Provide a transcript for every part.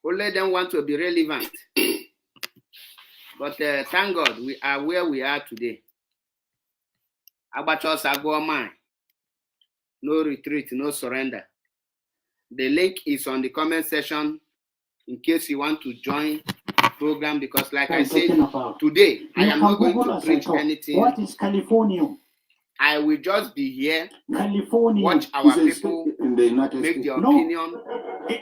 Only them want to be relevant. But thank God we are where we are today. Abachos Agoma. No retreat, no surrender. The link is on the comment section in case you want to join the program, because like I said, today I am not going to preach anything. What is California? I will just be here, California. watch our people make their opinion,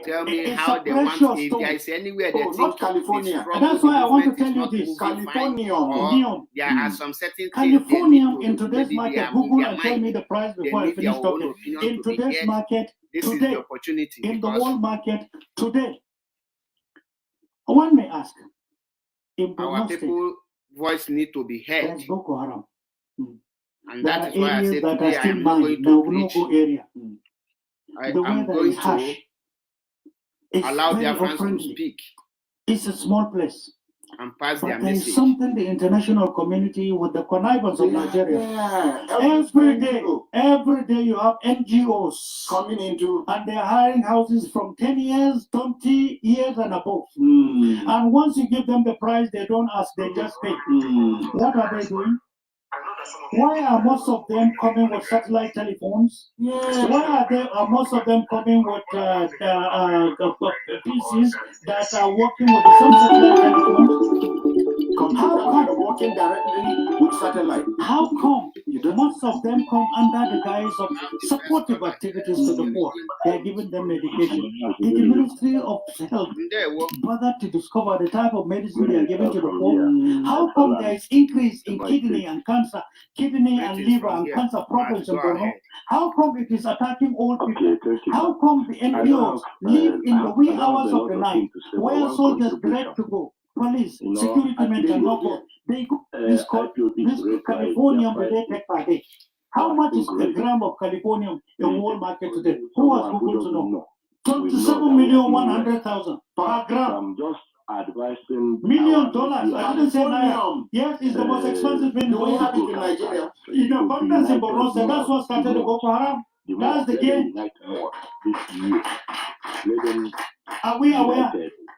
tell me how they want, if there is anywhere they think California. And that's why I want to tell you this. California, or there are some certain California in today's market. Google and tell me the price before I finish talking. In today's market, this today, is the opportunity. In the world market today, one may ask, our people voice need to be heard. There's Boko Haram. And that is why I said today I am not going to preach. I am going to allow Biafrans to speak. It's a small place. And pass their there message. Is something the international community with the connivance of Nigeria. Every day you have NGOs coming into, and they're hiring houses from 10 years, 20 years and above. And once you give them the price, they don't ask, they just pay. What are they doing? Why are most of them coming with satellite telephones? Why are most of them coming with PCs that are working with the same satellite telephones? How come working directly with satellite? How come most of them come under the guise of supportive activities to the poor? They are giving them medication. Did the Ministry of Health bother to discover the type of medicine they are giving to the poor? How come there is increase in kidney and cancer, kidney and liver and cancer problems in Borno? How come it is attacking old people? How come the NGOs live in the wee hours of the night where soldiers dread to go? Police, security men cannot go. They go this Californium that they take per day. How much is the gram of Californium in world market today? Who has Google to know? 27,100,000 per gram. I'm just advising $1 million. I didn't say naira. Yes, it's the most expensive thing we have in Nigeria. In abundance in Borno, that's what started the Boko Haram. That's the game. Are we aware?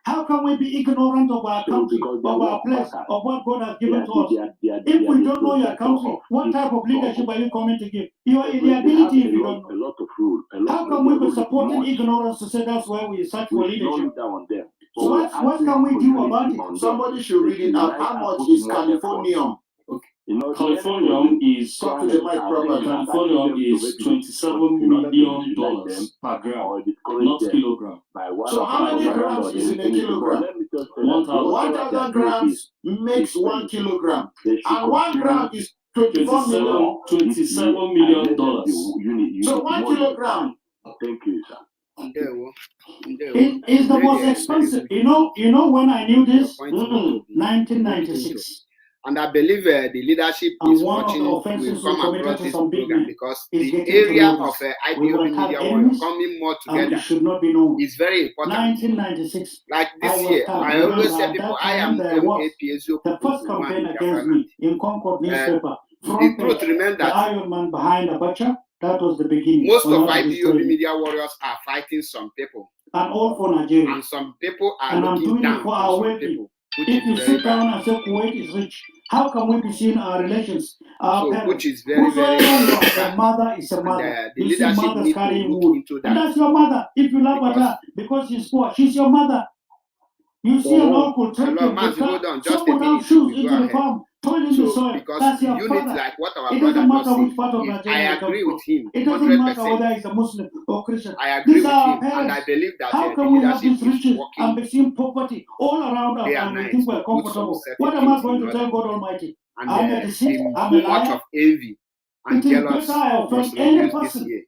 How can we be ignorant of our country, of our place, of what God has given to us? If we don't know your country, what type of leadership are you coming to give? Your inability if you don't know. How can we be supporting ignorance to say that's where we search for leadership? So what can we do about it? Somebody should read it out. How much is Californium? Californium is Californium is $27 million per gram, not kilogram. So how many grams is in a kilogram? 1,000 grams makes 1 kilogram, and 1 gram is $27 million. So 1 kilogram. Thank you, sir. It is the most expensive. You know when I knew this? 1996. And I believe the leadership is watching, will come across this program, because the area of IPOB media will coming more together is very important. 1996. Like this year, I always tell people I am APSO. The first campaign against me in Concord newspaper. The truth remains that the Iron Man behind the butcher, that was the beginning. Most of IPOB media warriors are fighting some people. And all for Nigeria. And some people are looking down on some people. If you sit down and say Kuwait is rich, how can we be seeing our relations, our parents? Which is very, very a mother is a mother. The leadership needs to look into that. And that's your mother. If you love her because she's poor, she's your mother. You see an uncle taking some without shoes into the farm, toiling the soil. That's your father. Like what our it doesn't brother matter which part of Nigeria. I agree with him. It doesn't matter whether he's a Muslim or Christian. I agree with him, and I believe that how can we have this riches and be seeing poverty all around us and we think we're comfortable? What am I going to tell God Almighty? And I'm a deceit, I'm a much liar. of envy and jealousy was reduced this year.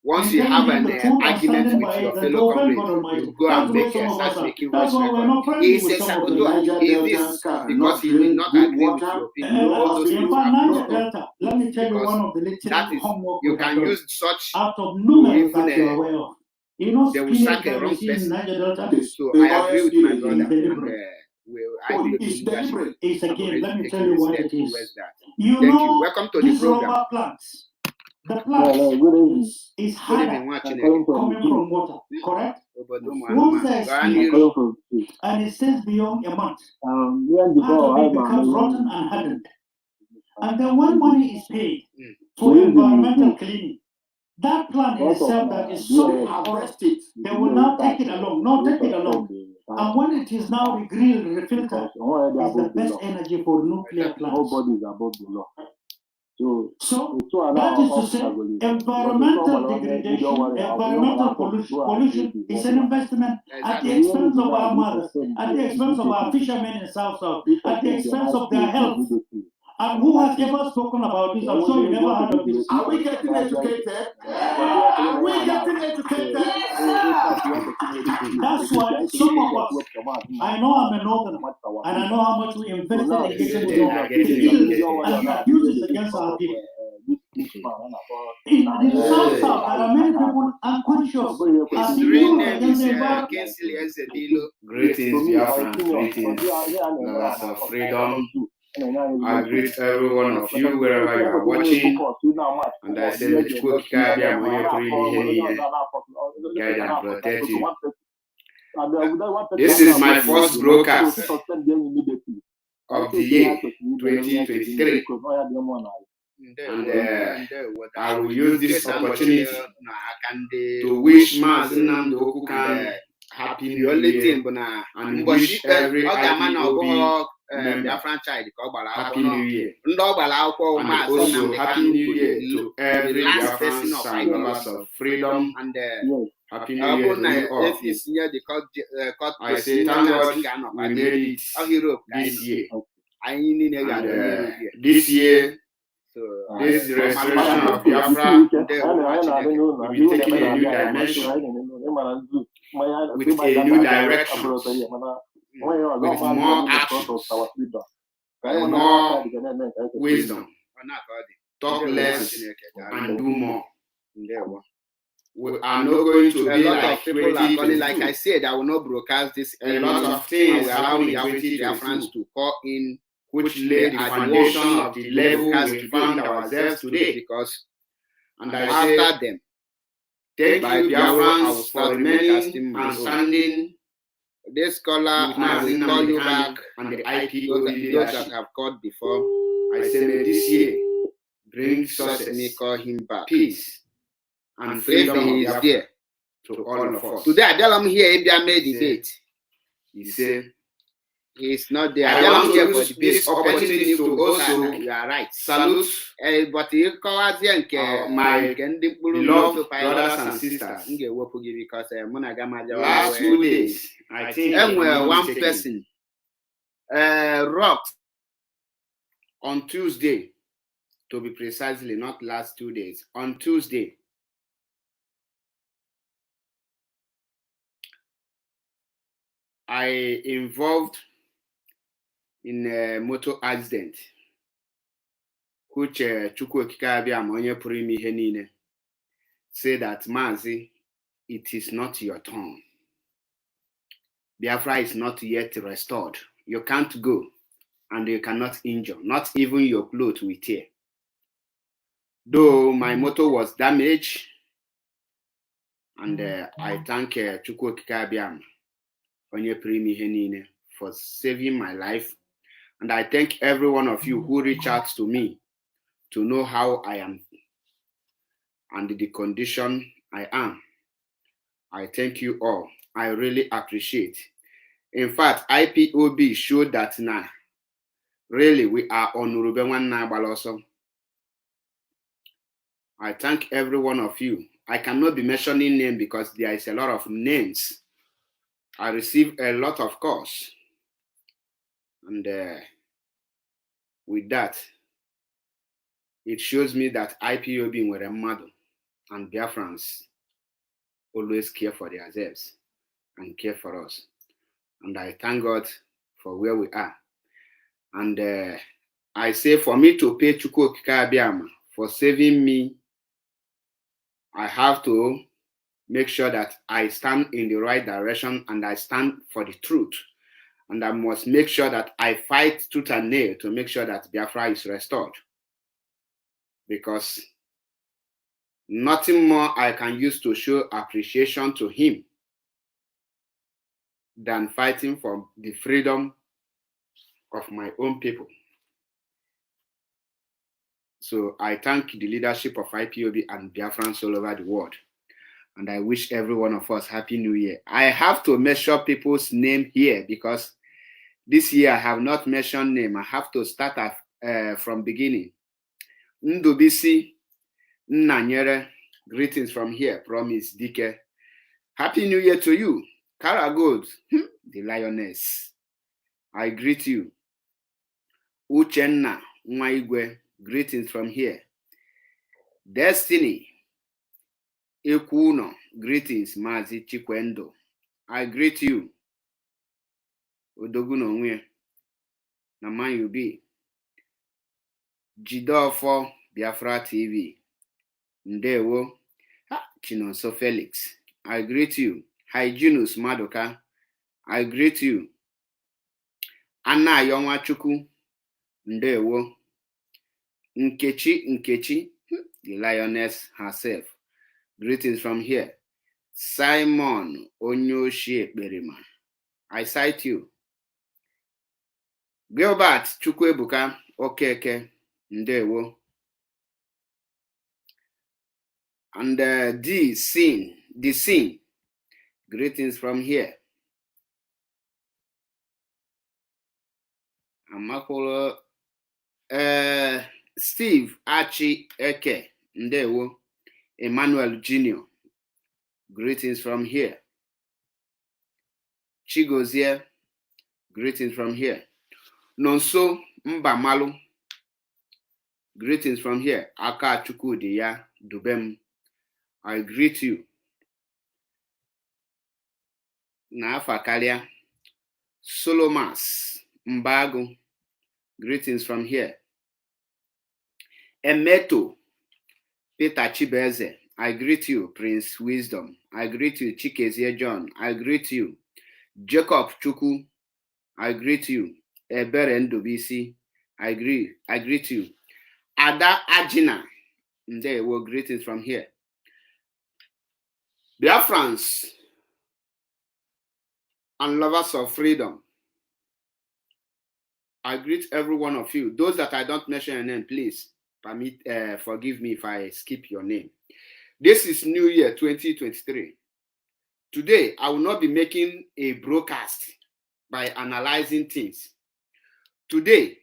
Once you have an argument with your fellow comrade, you go and start making voice record. He says, because he will not agree with your opinion. All those things are let me tell you one of the little homework you can use such out of numerous that you are aware of. You know, they will sack a wrong person. So I agree with my brother. It's deliberate. It's a game. Let me tell you what it is. You know, welcome to the program. Rubber plants The plant is harder coming from water, correct? Once there's heat and it stays beyond a month, part of it becomes rotten and hardened. And then when money is paid for environmental cleaning, that plant in itself that is so arrested, they will now take it along, And when it is now regrilled, refiltered, is the best energy for nuclear plants. Nobody is above the law. So that is to say, environmental degradation, environmental pollution is an investment at the expense of our mothers, at the expense of our fishermen in South, at the expense of their health. And who has ever spoken about this? I'm sure you never heard of this. Are we getting educated? Are we getting educated? That's why some of us, I know I'm a northerner, and I know how much we invested in getting the and abuses against our people. In the South, there are many people unconscious. Greetings, Biafrans, greetings, lovers of freedom. I greet every one of you wherever you are watching, and I say that you guide and protect you. This is my first broadcast of the year 2023, and I will use this opportunity to wish Mazi Nnamdi Kanu happy New Year and wish every Ipob Happy New Year. And also Happy New Year to every Biafrans and lovers of freedom. And Happy New Year to you all. I say thank God we made it this year. And this year, this restoration of Biafra will be taking a new dimension with a new direction, with more actions, more wisdom, talk less and do more. We are not going to be like people are calling, like I said, I will not broadcast this. A lot of things allowing Biafrans to call in, which laid the foundation of the level we found ourselves today. Because, and I after them, thank you, Biafrans, for remaining and standing. This scholar, I will call you back, and the Ipob those that have called before. I say, may this year bring success, may call him back, peace and freedom he is there to all of us. Today, I tell him here, if they made debate, he say he is not there. I want to use this opportunity to also, you are right, salute but you call my beloved brothers and sisters. Last 2 days, I think one person rocked on Tuesday, to be precisely, not last 2 days, on Tuesday. I involved in a motor accident, which say that Mazi, it is not your turn. Biafra is not yet restored. You can't go, and you cannot injure. Not even your clothes will tear. Though my motor was damaged, and I thank Chukwu Okike Abiama for saving my life. And I thank every one of you who reach out to me to know how I am and the condition I am. I thank you all. I really appreciate. In fact, Ipob showed that now, really, we are on Urubewan Baloso. I thank every one of you. I cannot be mentioning names because there is a lot of names. I receive a lot of calls. And with that, it shows me that Ipob were a model, and Biafrans always care for themselves and care for us. And I thank God for where we are. And I say, for me to pay Chukwu Okike Abiama for saving me, I have to make sure that I stand in the right direction and I stand for the truth. And I must make sure that I fight tooth and nail to make sure that Biafra is restored. Because Nothing more I can use to show appreciation to him than fighting for the freedom of my own people. So I thank the leadership of IPOB and Biafrans all over the world. And I wish every one of us Happy New Year. I have to measure people's name here because this year I have not mentioned name. I have to start from beginning. Ndubisi Nnanyere, greetings from here. Promise Dike. Happy New Year to you. Kara Gold, the lioness. I greet you. Uchenna Nwaigwe, greetings from here. Destiny Ekuno, greetings, Mazi Chikwendo. I greet you. Odoguno Nwe, Naman you be. Jidofo Biafra TV. Ndewo Chinonso Felix. I greet you. Hyginus Madoka. I greet you. Anna Yonwachuku. Ndewo. Nkechi, the lioness herself. Greetings from here. Simon Onyoshi Berima. I cite you. Gilbert Chukwebuka Okeke Ndewo. And the scene. Greetings from here. Amakolo Steve Archie Eke Ndewo. Emmanuel Jr. Greetings from here. Chigozie. Greetings from here. Nonso Mbamalu. Greetings from here. Aka Chukwudiya Dubem. I greet you. Nafa Kalia. Solomas Mbago. Greetings from here. Emeto Peter Chibeze. I greet you, Prince Wisdom. I greet you, Chikezie John. I greet you, Jacob Chuku. I greet you, Ebere Ndobisi. I greet you. Ada Ajina. There were greetings from here. Biafrans and lovers of freedom. I greet every one of you. Those that I don't mention your name, please forgive me if I skip your name. This is New Year 2023. Today, I will not be making a broadcast by analyzing things. Today,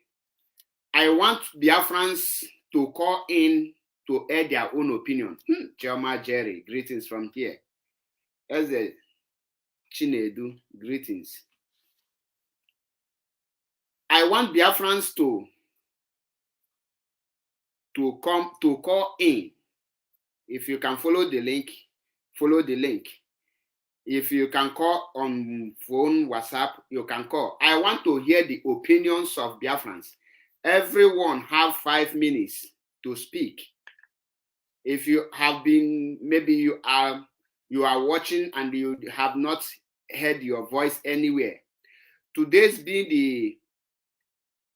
I want Biafrans to call in to air their own opinion. Choma Jerry, greetings from here. Eze Chinedu, greetings. I want Biafrans to call in. If you can follow the link, follow the link. If you can call on phone, WhatsApp, you can call. I want to hear the opinions of Biafrans. Everyone have 5 minutes to speak. If you have been, maybe you are watching and you have not heard your voice anywhere. Today's being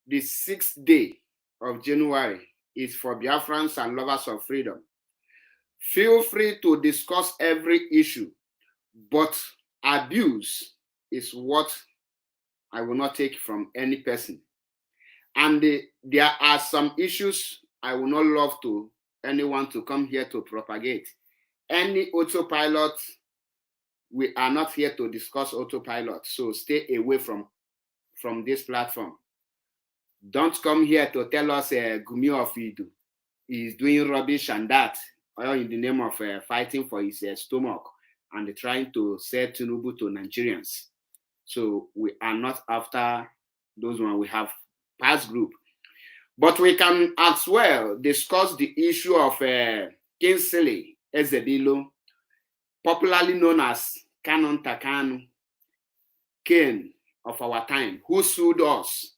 the 6th day of January is for Biafrans and lovers of freedom. Feel free to discuss every issue, but abuse is what I will not take from any person. And there are some issues I will not love to anyone to come here to propagate. Any autopilot, we are not here to discuss autopilot, so stay away from this platform. Don't come here to tell us Gumi of Idu is doing rubbish and that, or in the name of fighting for his stomach and trying to sell Tinubu to Nigerians. So we are not after those ones. We have past group. But we can as well discuss the issue of Kingsley Ezebilo, popularly known as Nnamdi Kanu, Kane of our time, who sued us.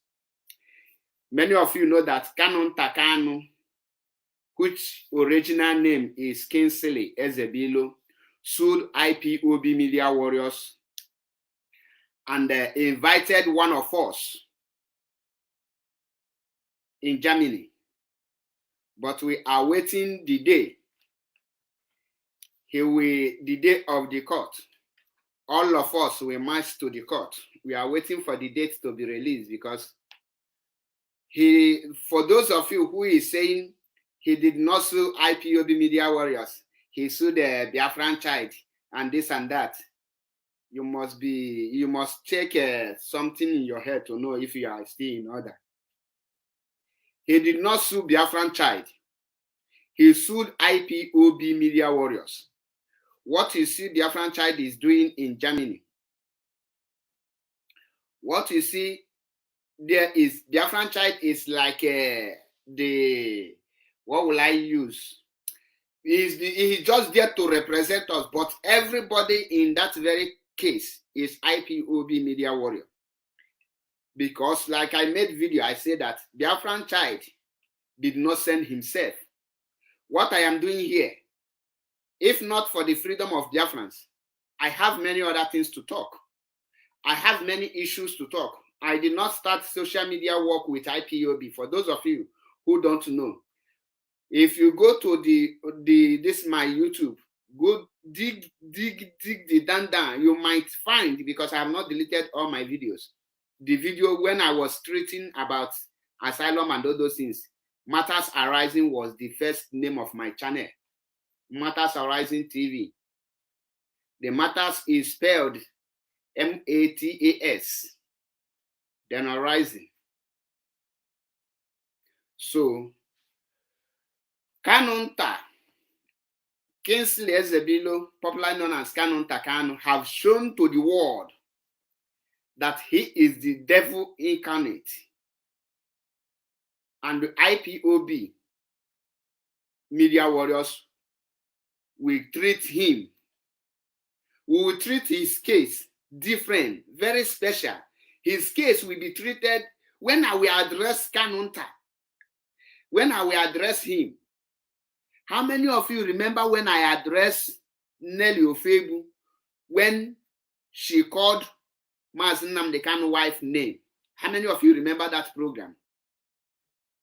Many of you know that Nnamdi Kanu, which original name is Kingsley Ezebilo, sued IPOB Media Warriors and invited one of us in Germany. But we are waiting the day the day of the court, all of us will march to the court. We are waiting for the date to be released because for those of you who is saying he did not sue IPOB media warriors, he sued a Biafran child and this and that. You must check something in your head to know if you are still in order. He did not sue Biafran child. He sued IPOB media warriors. What you see Biafran child is doing in Germany. What you see there is Biafran child is like what will I use? He's just there to represent us, but everybody in that very case is IPOB media warrior. Because like I made video, I said that Biafran child did not send himself. What I am doing here, if not for the freedom of Biafrans, I have many other things to talk. I have many issues to talk. I did not start social media work with IPOB. For those of you who don't know, if you go to this my YouTube, go dig the down, you might find, because I have not deleted all my videos, the video when I was treating about asylum and all those things. Matters Arising was the first name of my channel. Matters Arising TV. The Matters is spelled MATAS. Then Arising. So, Kanu Kingsley Ezebilo, popularly known as Kanu Kanu, have shown to the world that he is the devil incarnate. And the IPOB media warriors will treat him. We will treat his case different, very special. His case will be treated when I will address Kanunta. When I will address him. How many of you remember when I addressed Nelly Ofebu when she called Mazi Nnamdi Kanu wife's name? How many of you remember that program?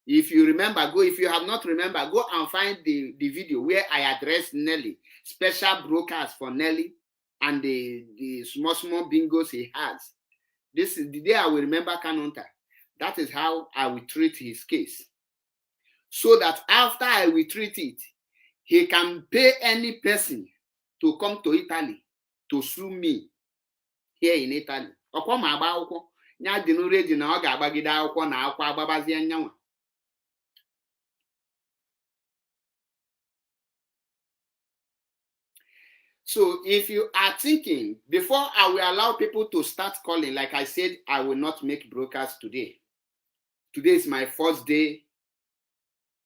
If you remember, go. If you have not remember, go and find the video where I addressed Nelly, special broadcast for Nelly and the small bingos he has. This is the day I will remember Kanunta. That is how I will treat his case. So that after I will treat it, he can pay any person to come to Italy to sue me here in Italy. Ọkwa ma agba akwụkwọ nya dị n'reji na ọ ga-agbagide akwụkwọ na akwụkwọ agbabazie nyanwa. So if you are thinking, before I will allow people to start calling, like I said, I will not make broadcast today. Today is my first day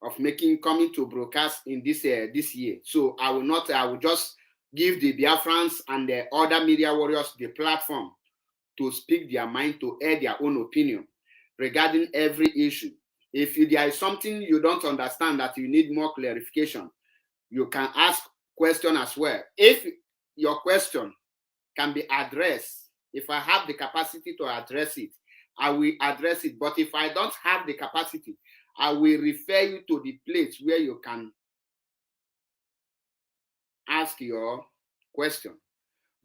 of coming to broadcast in this year. So I will just give the Biafrans and the other media warriors the platform to speak their mind, to air their own opinion regarding every issue. If there is something you don't understand that you need more clarification, you can ask question as well. If your question can be addressed, if I have the capacity to address it, I will address it. But if I don't have the capacity, I will refer you to the place where you can ask your question.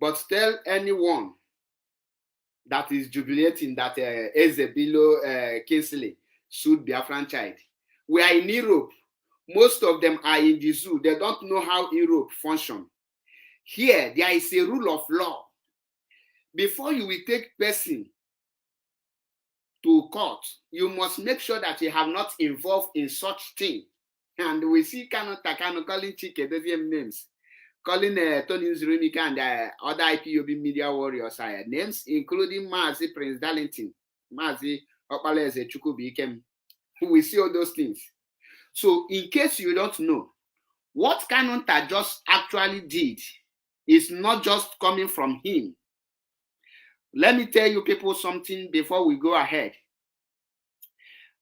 But tell anyone that is jubilating that Ezebilo Kingsley sued Biafran child. We are in Europe. Most of them are in the zoo. They don't know how Europe functions. Here, there is a rule of law. Before you will take person to court, you must make sure that you have not involved in such thing. And we see Kanu calling Chike names, calling Tony Nzurumika and other IPOB media warriors names, including Mazi Prince Darlington, Mazi Okpaleze Chukwubikem. We see all those things. So in case you don't know, what Kanunta just actually did is not just coming from him. Let me tell you people something before we go ahead.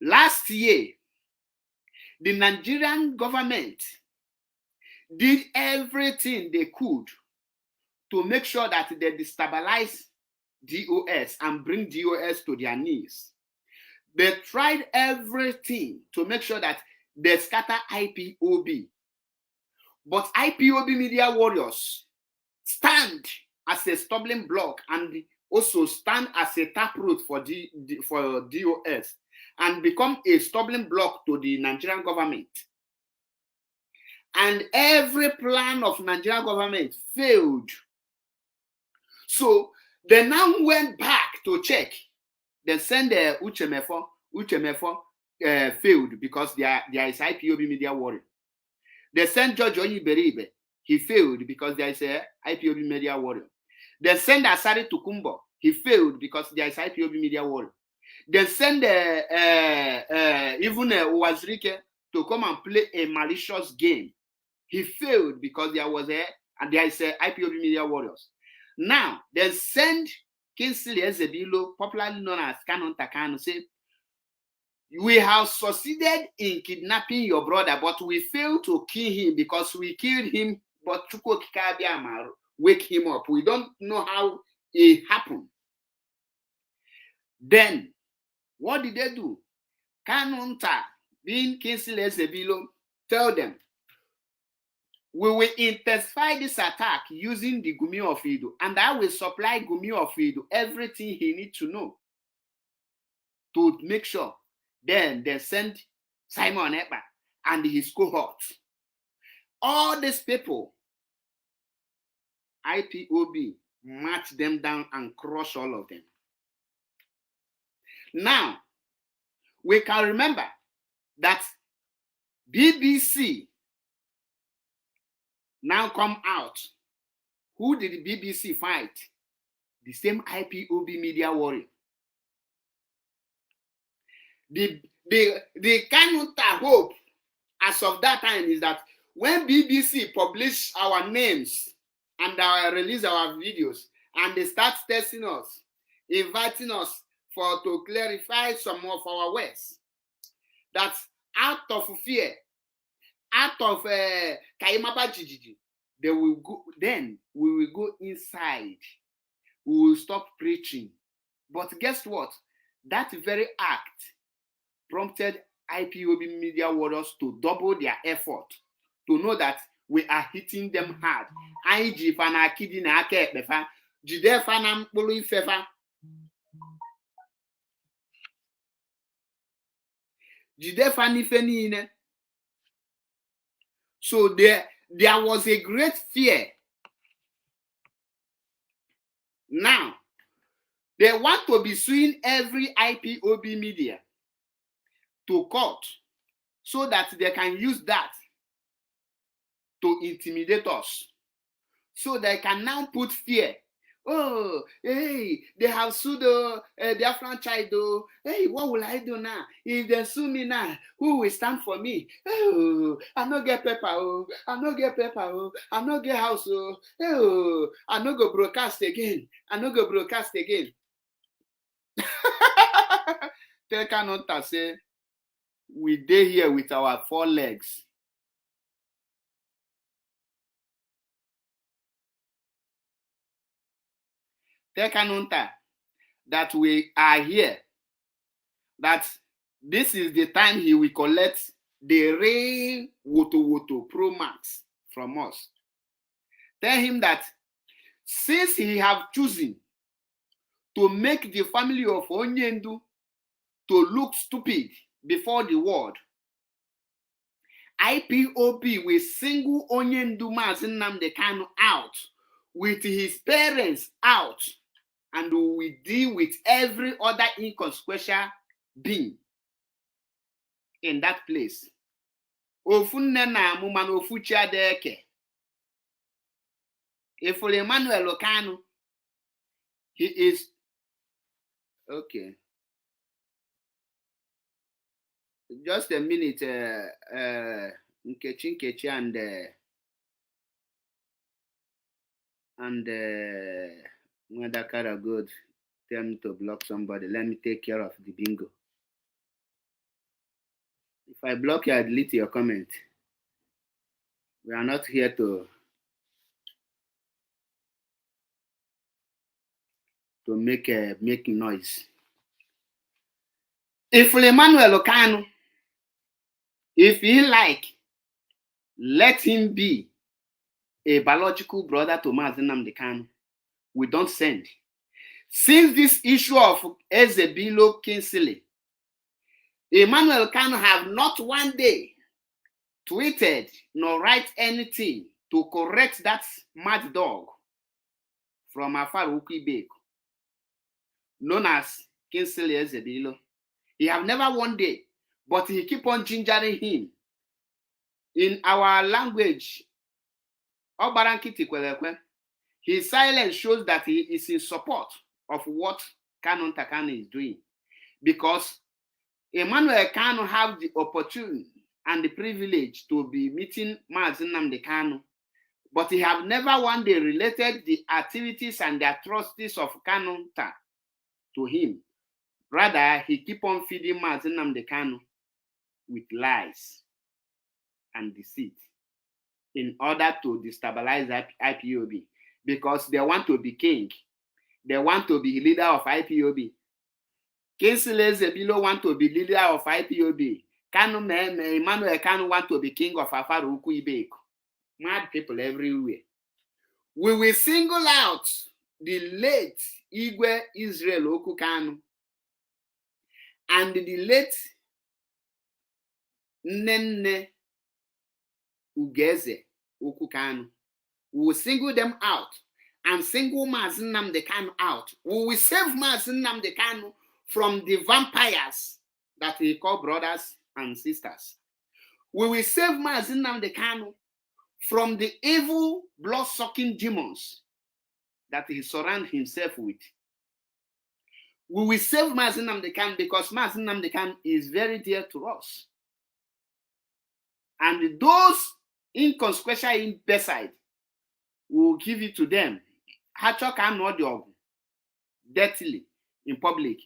Last year, the Nigerian government did everything they could to make sure that they destabilize DOS and bring DOS to their knees. They tried everything to make sure that they scatter IPOB. But IPOB media warriors stand as a stumbling block and also stand as a taproot for DOS and become a stumbling block to the Nigerian government. And every plan of Nigerian government failed. So they now went back to check. They sent Uchemefo failed because there is IPOB media warrior. They sent George Oniberibe. He failed because there is a IPOB media warrior. They sent Asari Tukumbo. He failed because there is IPOB media warrior. They sent even Uwazirike to come and play a malicious game. He failed because there is a IPOB media warriors. Now they send Kingsley Ezebilo, popularly known as Kanu Kanu, say, we have succeeded in kidnapping your brother, but we failed to kill him because we killed him, but Chukwu Kikabiama wake him up. We don't know how it happened. Then, what did they do? Kanunta, being Kingsley Ezebilo, tell them, we will intensify this attack using the Gumi of Ido, and I will supply Gumi of Ido everything he needs to know to make sure. Then they send Simon Ekpa and his cohorts. All these people, IPOB, march them down and crush all of them. Now, we can remember that BBC now come out. Who did the BBC fight? The same IPOB media warrior. The Kanuta hope as of that time is that when BBC publish our names and release our videos and they start testing us, inviting us to clarify some of our words, that out of fear, out of Kaimaba Jijiji, they will go. Then we will go inside. We will stop preaching. But guess what? That very act prompted IPOB media warriors to double their effort to know that we are hitting them hard. IG fana kidi na ake ekpefa, jide fana mkpulu ifefa. Jide fana ife niile. So there was a great fear. Now, they want to be suing every IPOB media to court so that they can use that to intimidate us. So they can now put fear. Oh, hey, they have sued the Biafran child. Hey, what will I do now? If they sue me now, who will stand for me? Oh, I no get paper. Oh, I no get paper. Oh, I no get house. Oh, I no go broadcast again. I no go broadcast again. Tell Kanunta say, we dey here with our 4 legs. Tell Kanunta that we are here, that this is the time he will collect the real Woto Pro Max from us. Tell him that since he have chosen to make the family of Onyendu to look stupid before the world, IPOB will single Onyendu Mazi Nnamdi Kanu out, with his parents out, and we will deal with every other inconsequential being in that place. Ofunne na mumana ofuchi adeke. If Emmanuel Kanu, he is okay. Just a minute, Nkechi and when that kind of good, tell me to block somebody. Let me take care of the bingo. If I block you, I delete your comment. We are not here to make noise. If Emmanuel Kanu, if he like, let him be a biological brother to Mazi Nnamdi Kanu. We don't send. Since this issue of Ezebilo Kingsley, Emmanuel Kanu have not one day tweeted nor write anything to correct that mad dog from Afar Ukibek, known as Kingsley Ezebilo. He have never one day, but he keep on gingering him. In our language, his silence shows that he is in support of what Kanu is doing, because Emmanuel Kanu have the opportunity and the privilege to be meeting Mazi Nnamdi Kanu, but he have never one day related the activities and the atrocities of Kanu to him. Rather, he keep on feeding Mazi Nnamdi Kanu with lies and deceit in order to destabilize IPOB, because they want to be king. They want to be leader of IPOB. Kingsley Ezebilo want to be leader of IPOB. Emmanuel Kanu want to be king of Afar Ukibek. Mad people everywhere. We will single out the late Igwe Israel Oku Kanu and the late Nene Ugeze Oku Kanu. We will single them out and single Mazi Nnamdi Kanu out. We will save Mazi Nnamdi Kanu from the vampires that he call brothers and sisters. We will save Mazi Nnamdi Kanu from the evil blood-sucking demons that he surrounds himself with. We will save Mazi Nnamdi Kanu because Mazi Nnamdi Kanu is very dear to us. And those inconsequential imbeciles, we will give it to them. Hatchok and Nodiogu, dirtily, in public.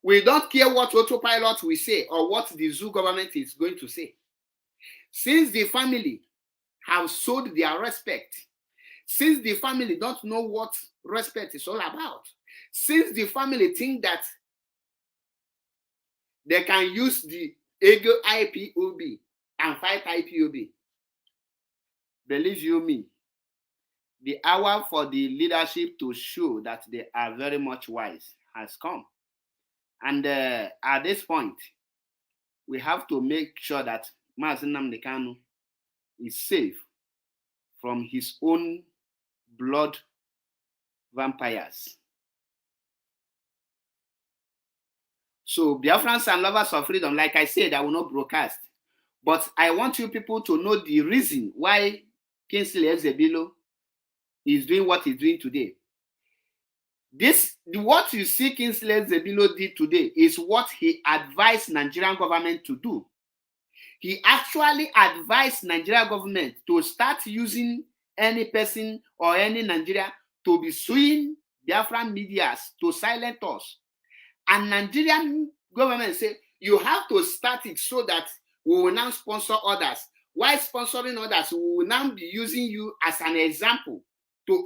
We don't care what autopilot we say or what the zoo government is going to say. Since the family have sold their respect, since the family don't know what respect is all about, since the family think that they can use the ego IPOB and fight IPOB, believe you me, the hour for the leadership to show that they are very much wise has come. And at this point, we have to make sure that Mazi Nnamdi Kanu is safe from his own blood vampires. So Biafrans and lovers of freedom, like I said, I will not broadcast. But I want you people to know the reason why Kingsley Ezebilo is doing what he's doing today. What you see Kingsley Ezebilo did today is what he advised Nigerian government to do. He actually advised Nigerian government to start using any person or any Nigeria to be suing Biafran medias to silence us. And Nigerian government said, you have to start it so that we will now sponsor others. While sponsoring others, we will now be using you as an example to